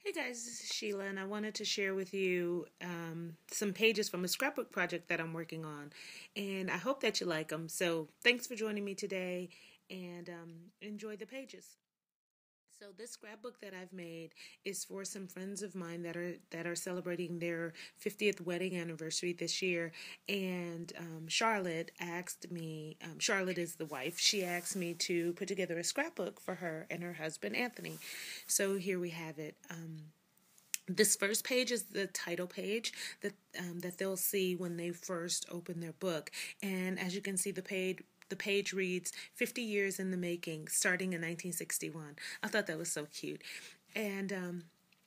Hey guys, this is Sheila, and I wanted to share with you some pages from a scrapbook project that I'm working on, and I hope that you like them. So, thanks for joining me today, and enjoy the pages. So, this scrapbook that I've made is for some friends of mine that are celebrating their 50th wedding anniversary this year, and Charlotte asked me. Charlotte is the wife. She asked me to put together a scrapbook for her and her husband Anthony. So here we have it. This first page is the title page that they'll see when they first open their book, and as you can see, the page reads 50 years in the making, starting in 1961. I thought that was so cute. And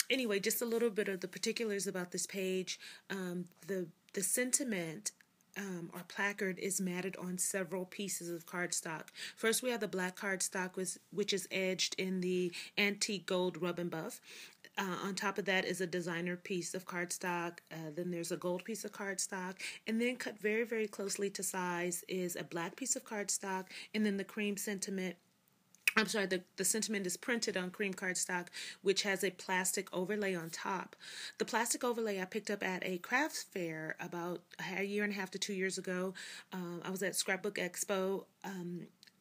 anyway, just a little bit of the particulars about this page. The sentiment or placard is matted on several pieces of cardstock. First, we have the black cardstock, which is edged in the antique gold rub and buff. On top of that is a designer piece of cardstock. Then there's a gold piece of cardstock. And then cut very, very closely to size is a black piece of cardstock. And then the cream sentiment. I'm sorry, the sentiment is printed on cream cardstock, which has a plastic overlay on top. The plastic overlay I picked up at a crafts fair about a year and a half to 2 years ago. I was at Scrapbook Expo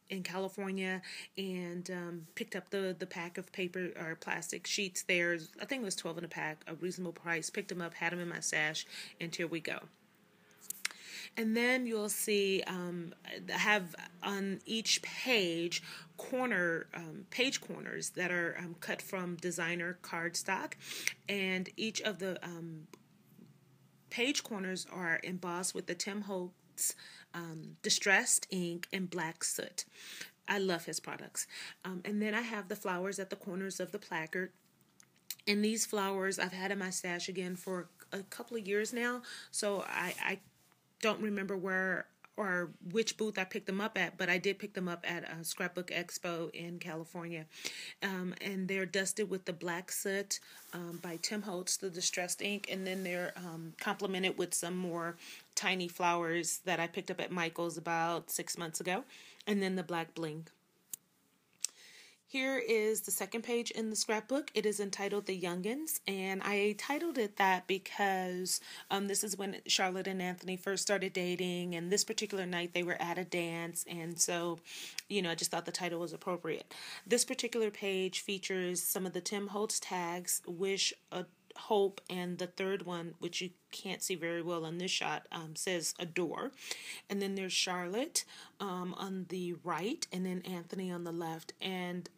in California, and picked up the pack of paper or plastic sheets there. I think it was 12 in a pack, a reasonable price. Picked them up, had them in my stash, and here we go. And then you'll see have on each page page corners that are cut from designer cardstock, and each of the page corners are embossed with the Tim Holtz distressed ink and black soot. I love his products. And then I have the flowers at the corners of the placard. And these flowers I've had in my stash again for a couple of years now. So I don't remember where or which booth I picked them up at, but I did pick them up at a Scrapbook Expo in California. And they're dusted with the black soot by Tim Holtz, the distressed ink, and then they're complemented with some more tiny flowers that I picked up at Michael's about 6 months ago, and then the black bling. Here is the second page in the scrapbook. It is entitled The Youngins, and I titled it that because this is when Charlotte and Anthony first started dating, and this particular night they were at a dance, and so, I just thought the title was appropriate. This particular page features some of the Tim Holtz tags, Wish, Hope, and the third one, which you can't see very well in this shot, says Adore. And then there's Charlotte on the right, and then Anthony on the left. And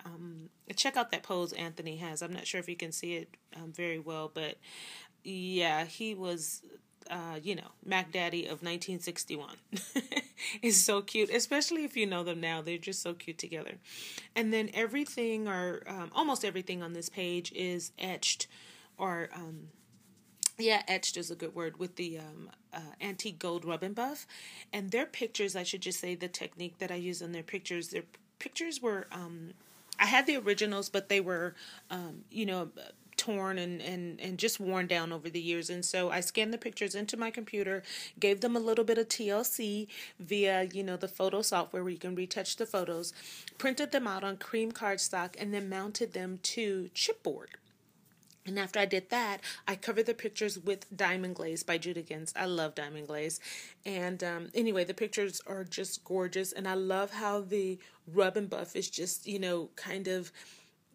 check out that pose Anthony has. I'm not sure if you can see it very well, but yeah, he was Mac Daddy of 1961. It's so cute, especially if you know them now. They're just so cute together. And then everything, or almost everything on this page is etched, or etched is a good word, with the antique gold rub and buff. And their pictures, I should just say the technique that I use on their pictures were, I had the originals, but they were, torn and just worn down over the years. And so I scanned the pictures into my computer, gave them a little bit of TLC via, the photo software where you can retouch the photos, printed them out on cream cardstock, and then mounted them to chipboard. And after I did that, I covered the pictures with Diamond Glaze by Judikins. I love Diamond Glaze. And anyway, the pictures are just gorgeous. And I love how the rub and buff is just,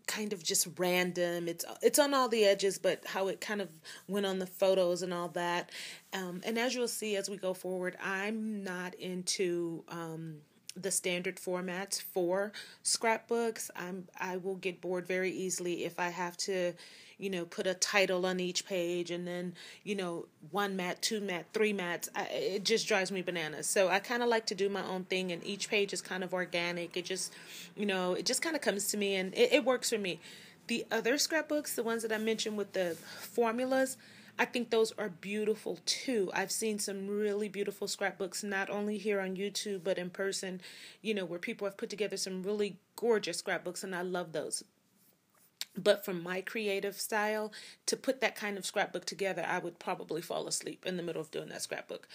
kind of just random. It's on all the edges, but how it kind of went on the photos and all that. And as you'll see as we go forward, I'm not into the standard formats for scrapbooks. I will get bored very easily if I have to, put a title on each page, and then, one mat, two mat, three mats. It just drives me bananas. So I kind of like to do my own thing, and each page is kind of organic. It just, it just kind of comes to me, and it works for me. The other scrapbooks, the ones that I mentioned with the formulas, I think those are beautiful too. I've seen some really beautiful scrapbooks, not only here on YouTube, but in person, where people have put together some really gorgeous scrapbooks, and I love those. But for my creative style, to put that kind of scrapbook together, I would probably fall asleep in the middle of doing that scrapbook,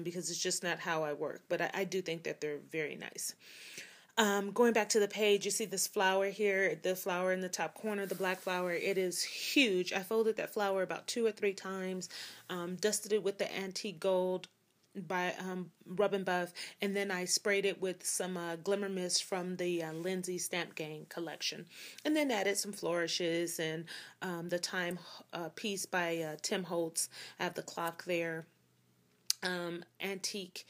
because it's just not how I work. But I do think that they're very nice. Going back to the page, you see this flower here, the flower in the top corner, the black flower. It is huge. I folded that flower about 2 or 3 times, dusted it with the antique gold by Rub and Buff, and then I sprayed it with some Glimmer Mist from the Lindsay Stamp Gang collection, and then added some flourishes and the time piece by Tim Holtz. I have the clock there. An antique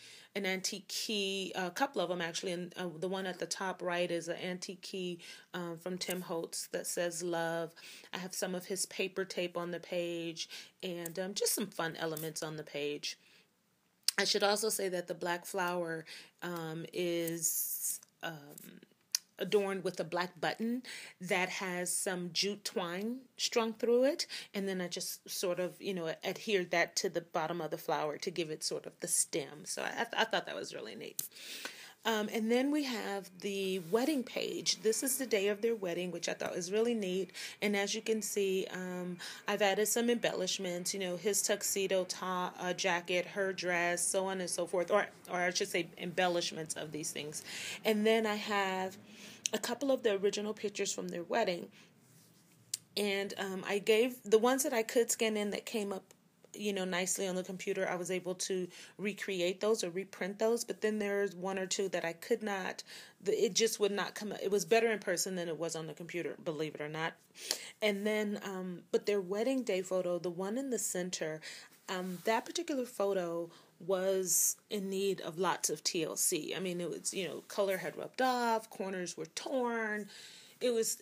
key, a couple of them actually, and the one at the top right is an antique key from Tim Holtz that says love. I have some of his paper tape on the page, and just some fun elements on the page. I should also say that the black flower is adorned with a black button that has some jute twine strung through it, and then I just sort of adhered that to the bottom of the flower to give it sort of the stem. So I thought that was really neat. And then we have the wedding page. This is the day of their wedding, which I thought was really neat. And as you can see, I've added some embellishments, his tuxedo top, jacket, her dress, so on and so forth, or I should say embellishments of these things. And then I have a couple of the original pictures from their wedding. And I gave the ones that I could scan in that came up nicely on the computer. I was able to recreate those or reprint those, but then there's 1 or 2 that I could not. It just would not come. It was better in person than it was on the computer, believe it or not. And then, but their wedding day photo, the one in the center, that particular photo was in need of lots of TLC. I mean, it was, color had rubbed off, corners were torn. It was,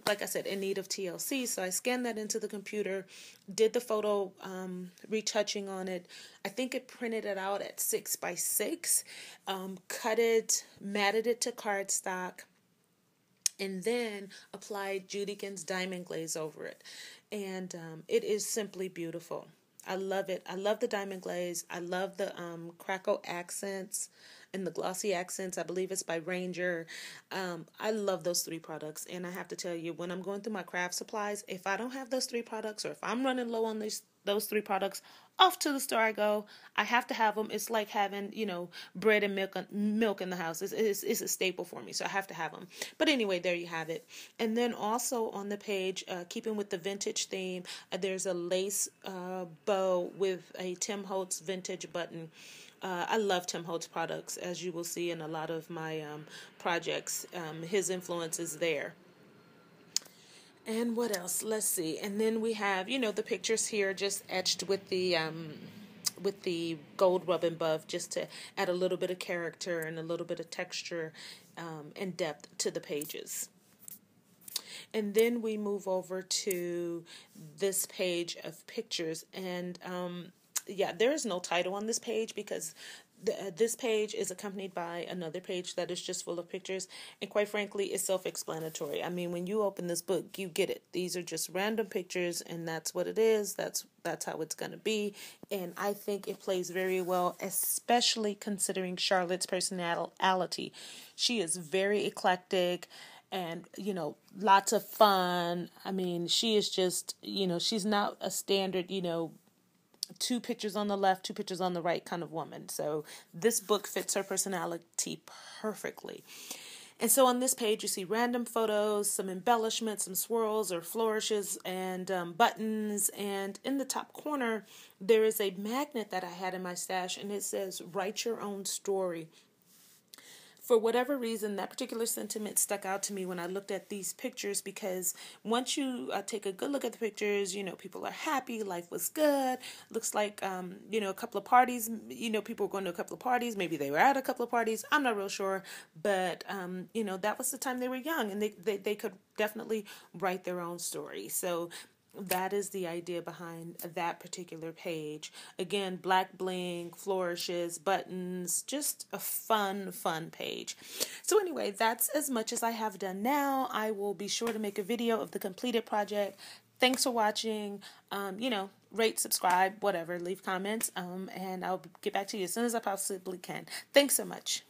like I said, in need of TLC. So I scanned that into the computer, did the photo retouching on it. I think it printed it out at 6 by 6, cut it, matted it to cardstock, and then applied Judikin's diamond glaze over it. And it is simply beautiful. I love it. I love the diamond glaze. I love the crackle accents and the glossy accents. I believe it's by Ranger. I love those 3 products. And I have to tell you, when I'm going through my craft supplies, if I don't have those 3 products, or if I'm running low on those 3 products, off to the store I go. I have to have them. It's like having, bread and milk in the house. It's a staple for me, so I have to have them. But anyway, there you have it. And then also on the page, keeping with the vintage theme, there's a lace bow with a Tim Holtz vintage button. I love Tim Holtz products, as you will see in a lot of my projects. His influence is there. And what else? Let's see. And then we have, the pictures here just etched with the gold Rub and Buff, just to add a little bit of character and a little bit of texture and depth to the pages. And then we move over to this page of pictures. And there is no title on this page because this page is accompanied by another page that is just full of pictures, and quite frankly, it's self-explanatory. I mean, when you open this book, you get it. These are just random pictures, and that's what it is. That's how it's going to be, and I think it plays very well, especially considering Charlotte's personality. She is very eclectic, and, lots of fun. I mean, she is just, she's not a standard, 2 pictures on the left, 2 pictures on the right kind of woman. So this book fits her personality perfectly. And so on this page, you see random photos, some embellishments, some swirls or flourishes, and buttons. And in the top corner, there is a magnet that I had in my stash, and it says, "Write your own story." For whatever reason, that particular sentiment stuck out to me when I looked at these pictures, because once you take a good look at the pictures, people are happy, life was good. Looks like, a couple of parties, people were going to a couple of parties. Maybe they were at a couple of parties. I'm not real sure. But, that was the time they were young, and they could definitely write their own story. So that is the idea behind that particular page. Again, black bling, flourishes, buttons, just a fun page. So anyway, that's as much as I have done now. I will be sure to make a video of the completed project. Thanks for watching. Rate, subscribe, whatever, leave comments, and I'll get back to you as soon as I possibly can. Thanks so much.